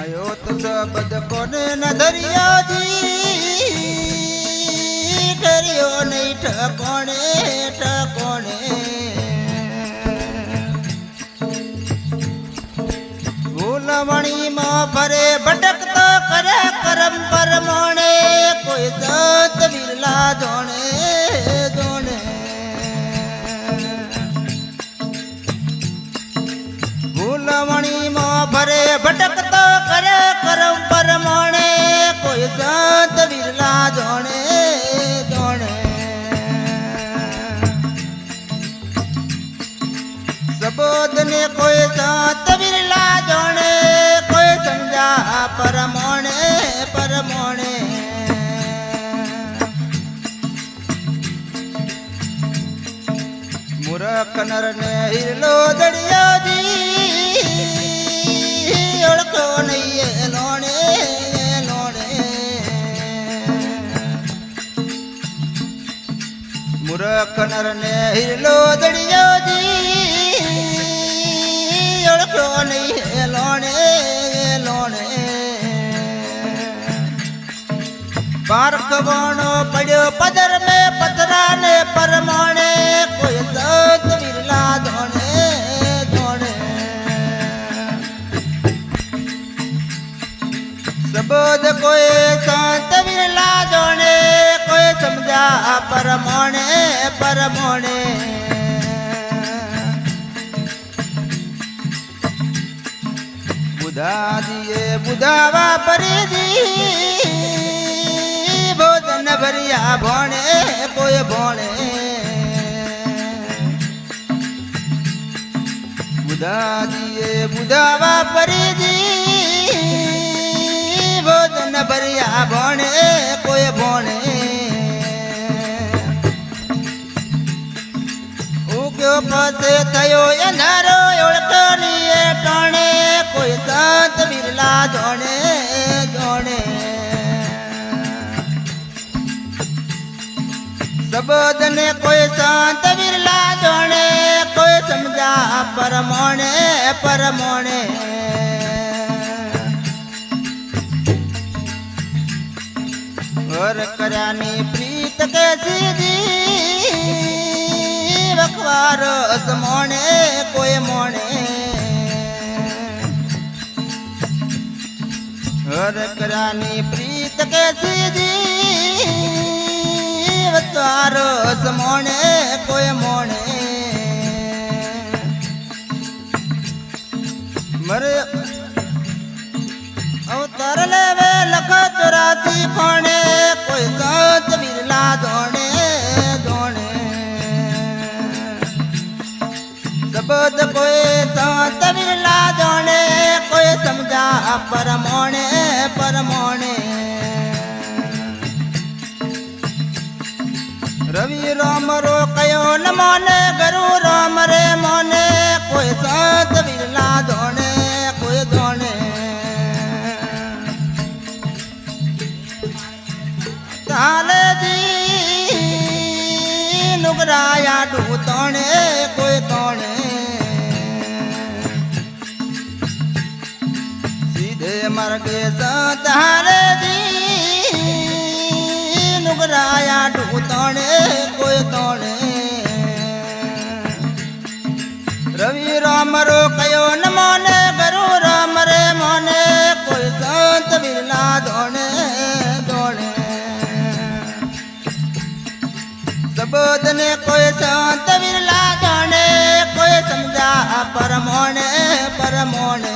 आयो तो सबद कोने न धरिया जी डरियो नहीं ठकोणे ठकोणे भूलमणी में फरे भटकता करे करम परमोणे कोई संत बिरला जोणे जोणे भूलमणी में फरे भटकता करे करम परमोणे कोई संत बिरला जोणे जोणे सबोध ने कोई संत बिरला जोणे कोई समझा परमोणे परमोणे मूर्ख नर ने हिरलो दड़िया जी ओळखो नहीं है लोणे लोणे मूर्ख नर ने हिरलो दड़िया जी ओळखो नहीं है लोणे लोणे पार्क बाणो पड़ो पदर में पतरा ने परमोणे कोई संत बिरला धोणे धोणे सबोध कोई संत बिरला धोणे कोई समझा परमोणे परमोणे बुधा दिए बुधावा परी दी भोजन भरिया भोणे कोई भोणे बुधा दिए बुधावा परी दी भोजन भरिया भोणे कोई भोणे उग्यो पसे थयो अंधारो ओळखो नहीं टोणे कोई संत बिरला जोणे जोणे सबोध ने कोई संत बिरला जोणे कोई समझा परमोणे परमोणे और करानी प्रीत कैसी दी बखवार समोणे कोई मोणे और करानी प्रीत कैसी दी तारो समोणे कोई मोणे मरे अवतार लेवे लख 84 कोणे कोई संत बिरला धोणे धोणे सबोध कोई संत बिरला धोणे कोई समझा परमोणे परमोणे रवि राम रो कयो न मोने गुरु राम रे मोने कोई संत बिरला धोणे कोई धोणे ताले जी नुगराया डू तोणे कोई तोणे सीधे मरगे संत हारे जी नुगराया डू तोणे कोई तोणे रवि राम रो कयो न मोने गुरु राम रे मोने कोई संत बिरला धोणे धोणे सबोध ने कोई संत बिरला धोणे कोई समझा परमोणे परमोणे